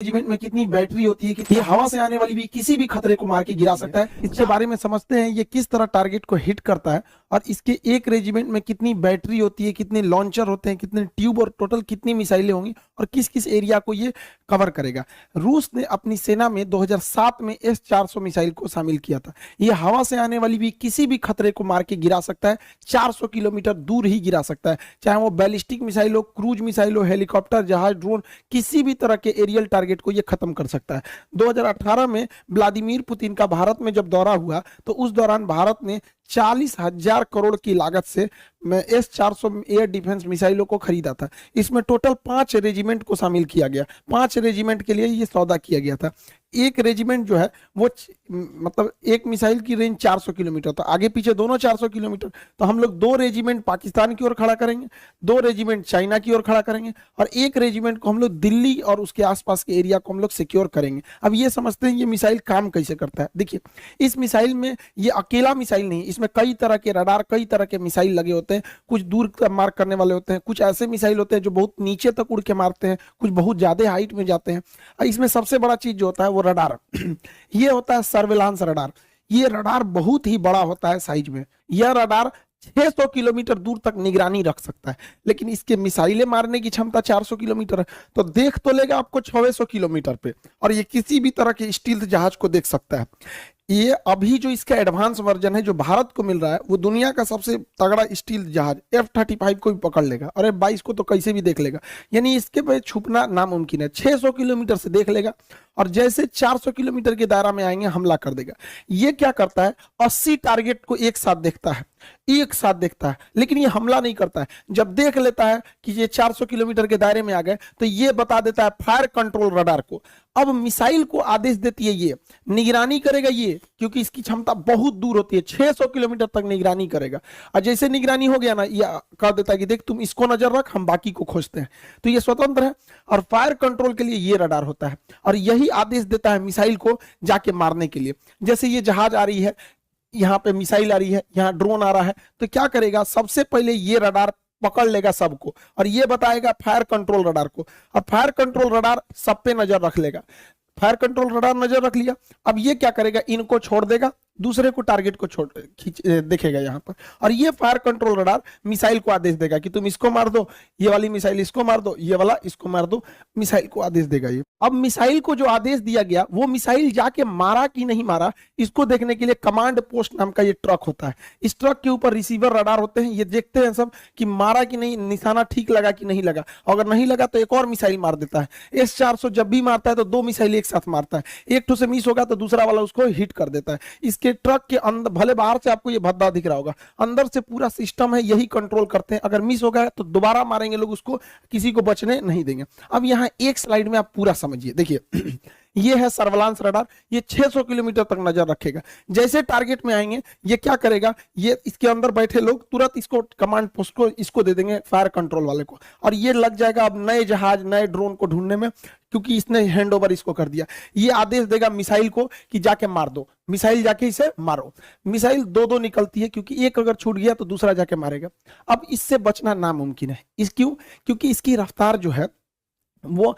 Regiment में कितनी battery होती है कि ये हवा से आने वाली भी किसी भी खतरे को मार के गिरा सकता है। इसके बारे में समझते हैं ये किस तरह टारगेट को हिट करता है और इसके एक रेजिमेंट में कितनी बैटरी होती है, कितने लॉन्चर होते हैं, कितने ट्यूब और टोटल कितनी मिसाइलें होंगी और किस किस एरिया को ये कवर करेगा। रूस ने अपनी सेना में 2007 में S-400 मिसाइल को शामिल किया था। ये हवा से आने वाली भी किसी भी खतरे को मार के गिरा सकता है, 400 किलोमीटर दूर ही गिरा सकता है, चाहे वो बैलिस्टिक मिसाइल हो, क्रूज मिसाइल हो, हेलीकॉप्टर, जहाज, ड्रोन, किसी भी तरह के एरियल टारगेट को ये खत्म कर सकता है। 2018 में व्लादिमीर पुतिन का भारत में जब दौरा हुआ तो उस दौरान भारत ने 40,000 करोड़ की लागत से S-400 एयर डिफेंस मिसाइलों को खरीदा था। इसमें टोटल 5 रेजिमेंट को शामिल किया गया, 5 रेजिमेंट के लिए ये सौदा किया गया था। एक रेजिमेंट जो है वो मतलब एक मिसाइल की रेंज 400 किलोमीटर, तो आगे पीछे दोनों 400 किलोमीटर, तो हम लोग 2 रेजिमेंट पाकिस्तान की ओर खड़ा करेंगे, 2 रेजिमेंट चाइना की ओर खड़ा करेंगे और एक रेजिमेंट को हम लोग दिल्ली और उसके आसपास के एरिया को हम लोग सिक्योर करेंगे। अब ये समझते हैं ये मिसाइल काम कैसे करता है। देखिए, इस मिसाइल में ये अकेला मिसाइल नहीं, इसमें कई तरह के रडार, कई तरह के मिसाइल लगे होते हैं। कुछ दूर मार करने वाले होते हैं, कुछ ऐसे मिसाइल होते हैं जो बहुत नीचे तक उड़ के मारते हैं, कुछ बहुत ज्यादा हाइट में जाते हैं। इसमें सबसे बड़ा चीज जो होता है वो रडार ये होता है सर्विलांस रडार। ये रडार बहुत ही बड़ा होता है साइज में। यह रडार 600 किलोमीटर दूर तक निगरानी रख सकता है, लेकिन इसके मिसाइलें मारने की क्षमता 400 किलोमीटर है, तो देख तो लेगा आपको 600 किलोमीटर पे, और ये किसी भी तरह के स्टील्थ जहाज को देख सकता है। ये अभी जो इसका एडवांस वर्जन है जो भारत को मिल रहा है वो दुनिया का सबसे तगड़ा स्टील जहाज F-35 को भी पकड़ लेगा और F-22 को तो कैसे भी देख लेगा, यानी इसके पे छुपना नामुमकिन है। 600 किलोमीटर से देख लेगा और जैसे 400 किलोमीटर के दायरा में आएंगे हमला कर देगा। ये क्या करता है, 80 टारगेट को एक साथ देखता है, लेकिन ये हमला नहीं करता है। जब देख लेता है कि ये 400 किलोमीटर के दायरे में आ गए तो ये बता देता है फायर कंट्रोल रडार को। अब मिसाइल को आदेश देती है, ये निगरानी करेगा ये, क्योंकि इसकी क्षमता बहुत दूर होती है, 600 किलोमीटर तक निगरानी करेगा। और जैसे निगरानी हो गया ना, ये कह देता है कि देख तुम इसको नजर रख, हम बाकी को खोजते हैं। तो ये स्वतंत्र है और फायर कंट्रोल के लिए ये रडार होता है और यही आदेश देता है मिसाइल को जाके मारने के लिए। जैसे ये जहाज आ रही है, यहाँ पे मिसाइल आ रही है, यहाँ ड्रोन आ रहा है, तो क्या करेगा, सबसे पहले ये रडार पकड़ लेगा सबको और ये बताएगा फायर कंट्रोल रडार को, और फायर कंट्रोल रडार सब पे नजर रख लेगा। फायर कंट्रोल रडार नजर रख लिया, अब ये क्या करेगा, इनको छोड़ देगा, दूसरे को टारगेट को छोड़ देखेगा यहाँ पर, और ये फायर कंट्रोल रडार मिसाइल को आदेश देगा कि तुम इसको मार दो, ये वाली मिसाइल इसको मार दो, ये वाला इसको मार दो, मिसाइल को आदेश देगा ये। अब मिसाइल को जो आदेश दिया गया वो मिसाइल जाके मारा कि नहीं मारा इसको देखने के लिए कमांड पोस्ट नाम का ये ट्रक होता है। इस ट्रक के ऊपर रिसीवर रडार होते हैं, ये देखते हैं सब कि मारा कि नहीं, निशाना ठीक लगा कि नहीं लगा, अगर नहीं लगा तो एक और मिसाइल मार देता है। S-400 जब भी मारता है तो 2 मिसाइल एक साथ मारता है, एक ठो से मिस होगा तो दूसरा वाला उसको हिट कर देता है। इसके ट्रक के अंदर, भले बाहर से आपको ये भद्दा दिख रहा होगा, अंदर से पूरा सिस्टम है, यही कंट्रोल करते हैं। अगर मिस हो गया तो दोबारा मारेंगे लोग उसको, किसी को बचने नहीं देंगे। अब यहाँ एक स्लाइड में आप पूरा समझिए, देखिए ये है सर्विलांस रडार, ये 600 किलोमीटर तक नजर रखेगा। जैसे टारगेट में आएंगे ये क्या करेगा, ये इसके अंदर बैठे लोग तुरंत इसको कमांड पोस्ट को इसको दे देंगे फायर कंट्रोल वाले को, और ये लग जाएगा अब नए जहाज, नए ड्रोन को ढूंढने में, क्योंकि इसने हैंड ओवर इसको कर दिया। ये आदेश देगा मिसाइल को कि जाके मार दो, मिसाइल जाके इसे मारो। मिसाइल 2-2 निकलती है, क्योंकि एक अगर छूट गया तो दूसरा जाके मारेगा। अब इससे बचना नामुमकिन है। क्यों? क्योंकि इसकी रफ्तार जो है वो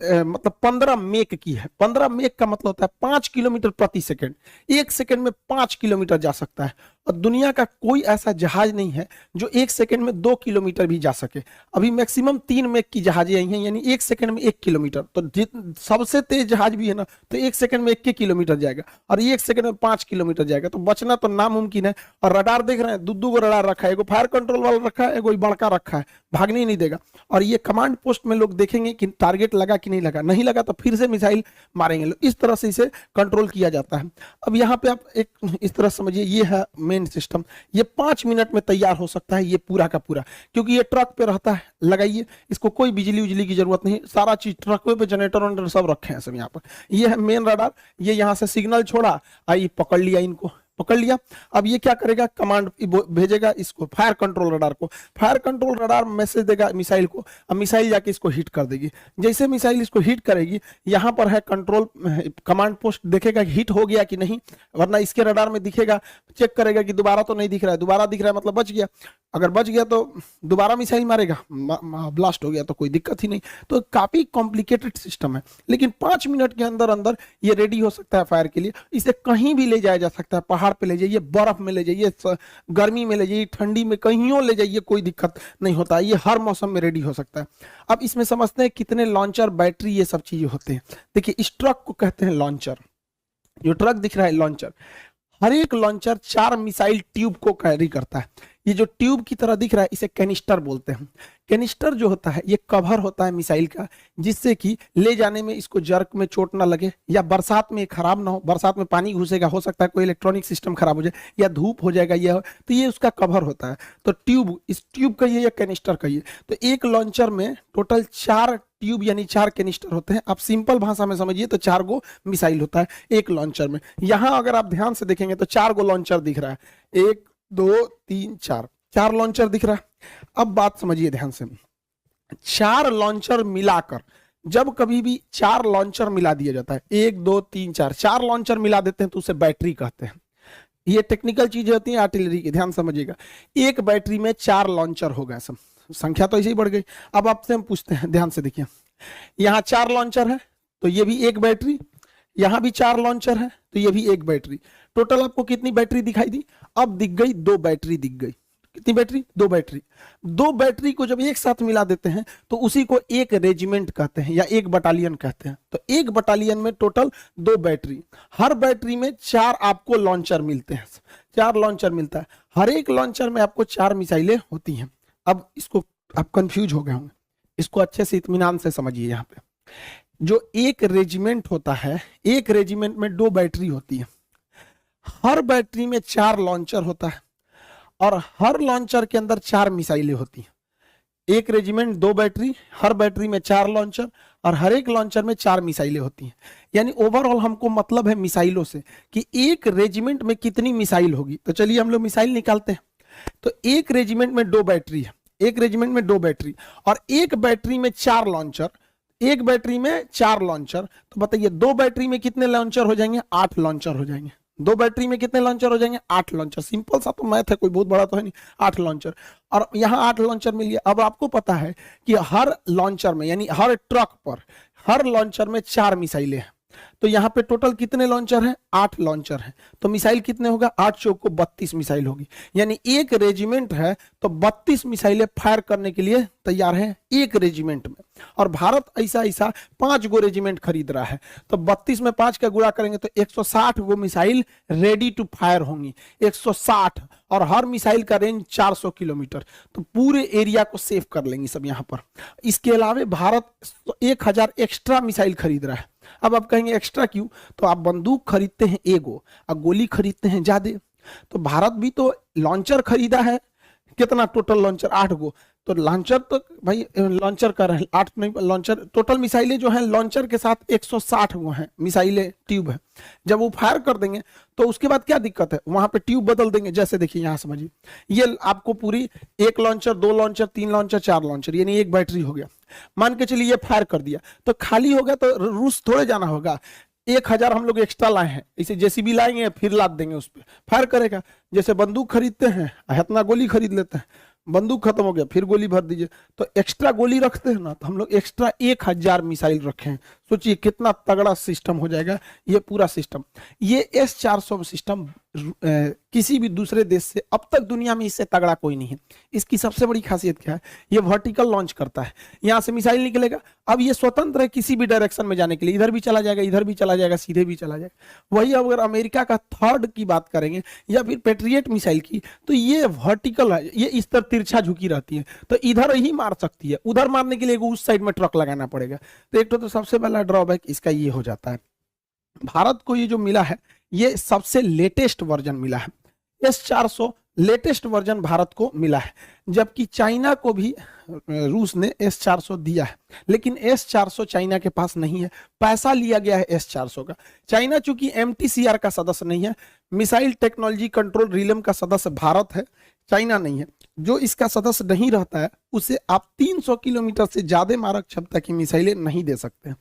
मतलब 15 मेक की है। 15 मेक का मतलब होता है 5 किलोमीटर प्रति सेकंड, 1 सेकंड में 5 किलोमीटर जा सकता है। और दुनिया का कोई ऐसा जहाज नहीं है जो 1 सेकंड में 2 किलोमीटर भी जा सके। अभी मैक्सिमम 3 मेक की जहाजें आई हैं, यानी 1 सेकंड में 1 किलोमीटर। तो सबसे तेज जहाज भी है ना, तो 1 सेकंड में 1 किलोमीटर जाएगा और 1 सेकंड में 5 किलोमीटर जाएगा। तो बचना तो नामुमकिन है। और रडार देख रहे हैं, 2-2 को रडार रखा है, एगो फायर कंट्रोल वाला रखा है, एगो बड़का रखा है, भागने ही नहीं देगा। और ये कमांड पोस्ट में लोग देखेंगे कि टारगेट लगा कि नहीं लगा, नहीं लगा तो फिर से मिसाइल मारेंगे लोग। इस तरह से इसे कंट्रोल किया जाता है। अब यहाँ पे आप एक इस तरह समझिए, ये है मेन सिस्टम। ये 5 मिनट में तैयार हो सकता है ये पूरा का पूरा, क्योंकि ये ट्रक पे रहता है। लगाइए, इसको कोई बिजली उजली की जरूरत नहीं, सारा चीज ट्रक पे जनरेटर वनरेटर सब रखे हैं सब यहाँ पर। ये है मेन रडार, ये यहाँ से सिग्नल छोड़ा, आई पकड़ लिया इनको, पकड़ लिया। अब ये क्या करेगा, कमांड भेजेगा इसको फायर कंट्रोल रडार को, फायर कंट्रोल रडार मैसेज देगा मिसाइल को, अब मिसाइल जाके इसको हिट कर देगी। जैसे मिसाइल इसको हिट करेगी, यहाँ पर है कंट्रोल कमांड पोस्ट, देखेगा हिट हो गया कि नहीं, वरना इसके रडार में दिखेगा, चेक करेगा कि दोबारा तो नहीं दिख रहा है, दोबारा दिख रहा है मतलब बच गया, अगर बच गया तो दोबारा मिसाइल मारेगा, ब्लास्ट हो गया तो कोई दिक्कत ही नहीं। तो काफी कॉम्प्लिकेटेड सिस्टम है, लेकिन 5 मिनट के अंदर अंदर ये रेडी हो सकता है फायर के लिए। इसे कहीं भी ले जाया जा सकता है, पहाड़ पे ले जाइए, बर्फ में ले जाइए, गर्मी में ले जाइए, ठंडी में, कहीं ले जाइए, कोई दिक्कत नहीं होता, ये हर मौसम में रेडी हो सकता है। अब इसमें समझते हैं कितने लॉन्चर, बैटरी, ये सब चीजें होते हैं। देखिए इस ट्रक को कहते हैं लॉन्चर, जो ट्रक दिख रहा है लॉन्चर, हर एक लॉन्चर 4 मिसाइल ट्यूब को कैरी करता है। ये जो ट्यूब की तरह दिख रहा है इसे कैनिस्टर बोलते हैं। कैनिस्टर जो होता है ये कवर होता है मिसाइल का, जिससे कि ले जाने में इसको जर्क में चोट ना लगे, या बरसात में खराब ना हो, बरसात में पानी घुसेगा, हो सकता है कोई इलेक्ट्रॉनिक सिस्टम खराब हो जाए, या धूप हो जाएगा, ये तो ये उसका कवर होता है। तो ट्यूब, इस ट्यूब कहिए या कैनिस्टर कहिए। तो एक लॉन्चर में टोटल 4 ट्यूब यानी 4 कैनिस्टर होते हैं। आप सिंपल भाषा में समझिए तो 4 गो मिसाइल होता है एक लॉन्चर में। यहां अगर आप ध्यान से देखेंगे तो 4 गो लॉन्चर दिख रहा है, 1 2 3 4 लॉन्चर दिख रहा है। अब बात समझिए ध्यान से, 4 लॉन्चर मिलाकर, जब कभी भी 4 लॉन्चर मिला दिया जाता है, 1 2 3 4 लॉन्चर मिला देते हैं तो उसे बैटरी कहते हैं। ये टेक्निकल चीजें होती हैं आर्टिलरी की, ध्यान समझिएगा। एक बैटरी में 4 लॉन्चर हो गए, सब संख्या तो ऐसे ही बढ़ गई। अब आपसे हम पूछते हैं, ध्यान से देखिए, यहाँ 4 लॉन्चर है तो ये भी एक बैटरी, यहां भी 4 लॉन्चर है तो ये भी एक बैटरी। टोटल आपको कितनी बैटरी दिखाई दी? अब दिख गई 2 बैटरी दिख गई। कितनी बैटरी? 2 बैटरी। 2 बैटरी को जब एक साथ मिला देते हैं तो उसी को एक रेजिमेंट कहते हैं या एक बटालियन कहते हैं। तो एक बटालियन में टोटल 2 बैटरी, हर बैटरी में 4 आपको लॉन्चर मिलते हैं, 4 लॉन्चर मिलता है। हर एक लॉन्चर में आपको 4 मिसाइलें होती हैं। अब इसको आप कंफ्यूज हो गए होंगे, इसको अच्छे से इत्मीनान से समझिए। यहाँ पे जो एक रेजिमेंट होता है, एक रेजिमेंट में 2 बैटरी होती है, हर बैटरी में 4 लॉन्चर होता है और हर लॉन्चर के अंदर 4 मिसाइलें होती हैं। एक रेजिमेंट 2 बैटरी, हर बैटरी में 4 लॉन्चर और हर एक लॉन्चर में 4 मिसाइलें होती हैं। यानी ओवरऑल हमको मतलब है मिसाइलों से कि एक रेजिमेंट में कितनी मिसाइल होगी। तो चलिए हम लोग मिसाइल निकालते हैं। तो एक रेजिमेंट में 2 बैटरी है, एक रेजिमेंट में 2 बैटरी और एक बैटरी में 4 लॉन्चर, एक बैटरी में 4 लॉन्चर। तो बताइए 2 बैटरी में कितने लॉन्चर हो जाएंगे? 8 लॉन्चर हो जाएंगे। 2 बैटरी में कितने लॉन्चर हो जाएंगे? 8 लॉन्चर। सिंपल सा तो मैथ है, कोई बहुत बड़ा तो है नहीं। 8 लॉन्चर और यहाँ 8 लॉन्चर मिल गया। अब आपको पता है कि हर लॉन्चर में यानी हर ट्रक पर, हर लॉन्चर में 4 मिसाइलें हैं। तो यहाँ पे टोटल कितने लॉन्चर हैं? 8 लॉन्चर हैं। तो मिसाइल कितने होगा? 8 चौक को 32 मिसाइल होगी। यानी एक रेजिमेंट है तो 32 मिसाइलें फायर करने के लिए तैयार है एक रेजिमेंट में। और भारत ऐसा 5 गो रेजिमेंट खरीद रहा है, तो 32 में 5 का गुणा करेंगे तो 160 गो मिसाइल रेडी टू फायर होंगी। 160 और हर मिसाइल का रेंज 400 किलोमीटर, तो पूरे एरिया को सेव कर लेंगे सब यहाँ पर। इसके अलावा भारत 1000 एक्स्ट्रा मिसाइल खरीद रहा है। अब आप कहेंगे एक्स्ट्रा क्यों? तो आप बंदूक खरीदते हैं एगो और गोली खरीदते हैं ज्यादा, तो भारत भी तो लॉन्चर खरीदा है। कितना टोटल लॉन्चर? 8 गो। तो लॉन्चर तो भाई लॉन्चर का 8 नहीं, लॉन्चर टोटल मिसाइलें जो हैं लॉन्चर के साथ 160 गो हैं मिसाइलें, ट्यूब है। जब वो फायर कर देंगे तो उसके बाद क्या दिक्कत है? वहां पे ट्यूब बदल देंगे। जैसे देखिए यहाँ समझिए, ये आपको पूरी 1 लॉन्चर, 2 लॉन्चर, 3 लॉन्चर, 4 लॉन्चर, यानी एक बैटरी हो गया। मान के चलिए ये फायर कर दिया तो खाली हो गया, तो रूस थोड़े जाना होगा। 1000 हम लोग एक्स्ट्रा लाए हैं, इसे जेसीबी लाएंगे फिर लाद देंगे, उस पर फायर करेगा। जैसे बंदूक खरीदते हैं, इतना गोली खरीद लेते हैं, बंदूक खत्म हो गया फिर गोली भर दीजिए, तो एक्स्ट्रा गोली रखते हैं ना, तो हम लोग एक्स्ट्रा 1000 मिसाइल रखे हैं। सोचिए कितना तगड़ा सिस्टम हो जाएगा ये पूरा सिस्टम। ये S-400 सिस्टम किसी भी दूसरे देश से अब तक दुनिया में इससे तगड़ा कोई नहीं है। इसकी सबसे बड़ी खासियत क्या है? ये वर्टिकल लॉन्च करता है, यहाँ से मिसाइल निकलेगा। अब ये स्वतंत्र है किसी भी डायरेक्शन में जाने के लिए, इधर भी चला जाएगा, इधर भी चला जाएगा, सीधे भी चला जाएगा। वही अगर अमेरिका का थर्ड की बात करेंगे या फिर पेट्रियट मिसाइल की, तो ये वर्टिकल है, ये इस तरह तिरछा झुकी रहती है, तो इधर ही मार सकती है। उधर मारने के लिए उस साइड में ट्रक लगाना पड़ेगा। तो एक तो सबसे पहला ड्रॉबैक इसका ये हो जाता है। भारत को ये जो मिला है ये सबसे लेटेस्ट वर्जन मिला है। S-400 लेटेस्ट वर्जन भारत को मिला है, जबकि चाइना को भी रूस ने S-400 दिया है, लेकिन S-400 चाइना के पास नहीं है। पैसा लिया गया है S-400 का। चाइना चूंकि MTCR का सदस्य नहीं है, मिसाइल टेक्नोलॉजी कंट्रोल रिलम का सदस्य भारत है, चाइना नहीं है। जो इसका सदस्य नहीं रहता है उसे आप 300 किलोमीटर से ज्यादा मारक क्षमता की मिसाइलें नहीं दे सकते हैं।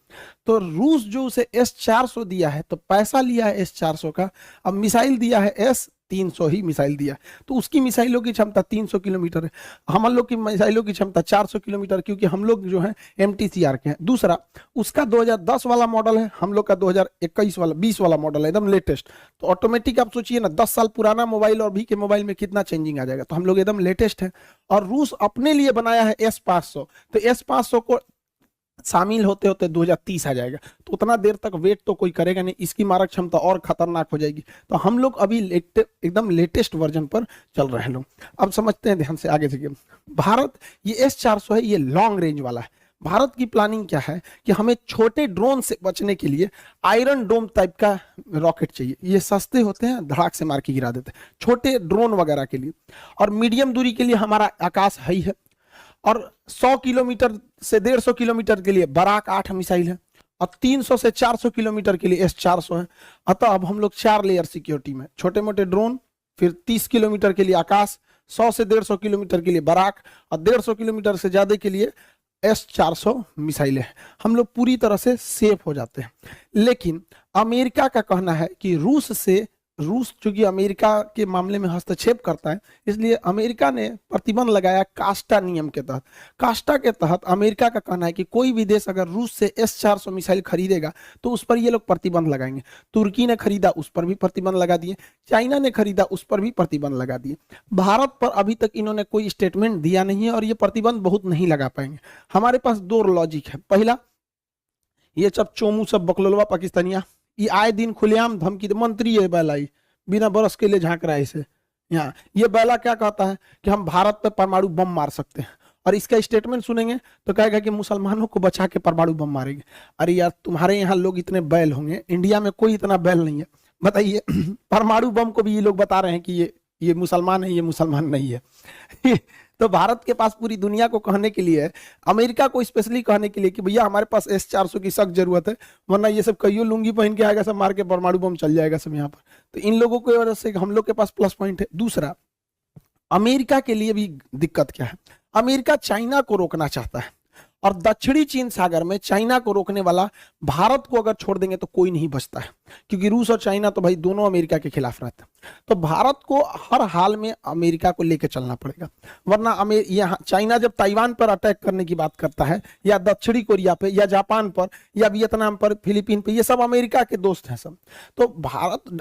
तो रूस जो उसे S-400 दिया है, तो पैसा लिया है S-400 का, अब मिसाइल दिया है S-300 ही मिसाइल दिया, तो उसकी मिसाइलों की क्षमता 300 किलोमीटर है, हम लोग की मिसाइलों की क्षमता 400 किलोमीटर, क्योंकि हम लोग जो है MTCR के हैं। दूसरा, उसका 2010 वाला मॉडल है, हम लोग का 2021 वाला 20 वाला मॉडल है, एकदम लेटेस्ट। तो ऑटोमेटिक आप सोचिए ना, 10 साल पुराना मोबाइल और अभी के मोबाइल में कितना चेंजिंग आ जाएगा। तो हम लोग एकदम लेटेस्ट है। और रूस अपने लिए बनाया है S-500, तो S-500 को शामिल होते होते 2030 आ जाएगा, तो उतना देर तक वेट तो कोई करेगा नहीं, इसकी मारक क्षमता और खतरनाक हो जाएगी। तो हम लोग अभी एकदम लेटेस्ट वर्जन पर चल रहे हैं लोग। अब समझते हैं ध्यान से आगे से। भारत ये S-400 है, ये लॉन्ग रेंज वाला है। भारत की प्लानिंग क्या है कि हमें छोटे ड्रोन से बचने के लिए आयरन डोम टाइप का रॉकेट चाहिए। ये सस्ते होते हैं, धड़ाक से मार के गिरा देते हैं, छोटे ड्रोन वगैरह के लिए। और मीडियम दूरी के लिए हमारा आकाश है ही है, और 100 किलोमीटर से 150 किलोमीटर के लिए बराक 8 मिसाइल है, और 300 से 400 किलोमीटर के लिए S-400 है। अतः अब हम लोग 4 लेयर सिक्योरिटी में, छोटे मोटे ड्रोन, फिर 30 किलोमीटर के लिए आकाश, 100 से 150 किलोमीटर के लिए बराक, और 150 किलोमीटर से ज्यादा के लिए S-400 मिसाइलें हैं। हम लोग पूरी तरह से सेफ हो जाते हैं। लेकिन अमेरिका का कहना है कि रूस चूंकि अमेरिका के मामले में हस्तक्षेप करता है, इसलिए अमेरिका ने प्रतिबंध लगाया कास्टा नियम के तहत। कास्टा के तहत अमेरिका का कहना है कि कोई भी देश अगर रूस से S-400 मिसाइल खरीदेगा तो उस पर ये लोग प्रतिबंध लगाएंगे। तुर्की ने खरीदा, उस पर भी प्रतिबंध लगा दिए, चाइना ने खरीदा, उस पर भी प्रतिबंध लगा दिए। भारत पर अभी तक इन्होंने कोई स्टेटमेंट दिया नहीं है, और ये प्रतिबंध बहुत नहीं लगा पाएंगे। हमारे पास 2 लॉजिक है। पहला, ये सब चोमू सब बकलोलवा पाकिस्तानिया, ये आए दिन खुलेआम धमकी, मंत्री है बैलाई, बिना बरस के लिए झांक रहा है इसे यहाँ। ये बैला क्या कहता है कि हम भारत पे परमाणु बम मार सकते हैं, और इसका स्टेटमेंट सुनेंगे तो कहेगा कि मुसलमानों को बचा के परमाणु बम मारेंगे। अरे यार, तुम्हारे यहाँ लोग इतने बैल होंगे, इंडिया में कोई इतना बैल नहीं है, बताइए। परमाणु बम को भी ये लोग बता रहे हैं कि ये मुसलमान है, ये मुसलमान नहीं है। तो भारत के पास पूरी दुनिया को कहने के लिए, अमेरिका को स्पेशली कहने के लिए कि भैया हमारे पास S-400 की सख्त जरूरत है, वरना ये सब कईयों लुंगी पहन के आएगा, सब मार के परमाणु बम चल जाएगा सब यहाँ पर। तो इन लोगों की वजह से हम लोग के पास प्लस पॉइंट है। दूसरा, अमेरिका के लिए भी दिक्कत क्या है, अमेरिका चाइना को रोकना चाहता है, और दक्षिणी चीन सागर में चाइना को रोकने वाला भारत को अगर छोड़ देंगे तो कोई नहीं बचता है, क्योंकि रूस और चाइना तो भाई दोनों अमेरिका के खिलाफ रहते हैं। तो भारत को हर हाल में अमेरिका को लेकर चलना पड़ेगा, वरना यहाँ चाइना जब ताइवान पर अटैक करने की बात करता है, या दक्षिणी कोरिया पे, या जापान पर, या वियतनाम पर, फिलीपीन पे, ये सब अमेरिका के दोस्त हैं सब। तो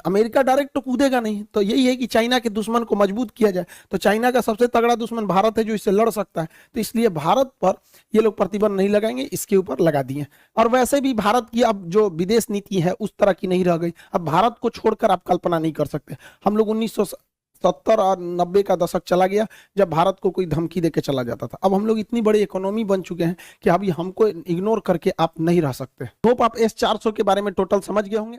अमेरिका डायरेक्ट तो कूदेगा नहीं। तो यही है कि चाइना के दुश्मन को मजबूत किया जाए। तो चाइना का सबसे तगड़ा दुश्मन भारत है, जो इससे लड़ सकता है। तो इसलिए भारत पर ये लोग प्रतिबंध नहीं लगाएंगे, इसके ऊपर लगा दिए। और वैसे भी भारत की अब जो विदेश नीति है उस तरह की नहीं रह गई। अब भारत को छोड़कर आप कल्पना नहीं कर सकते। हम लोग 1970 और 90 का दशक चला गया जब भारत को कोई धमकी देके चला जाता था। अब हम लोग इतनी बड़ी इकोनॉमी बन चुके हैं कि अभी हमको इग्नोर करके आप नहीं रह सकते। होप आप S-400 के बारे में टोटल समझ गए होंगे।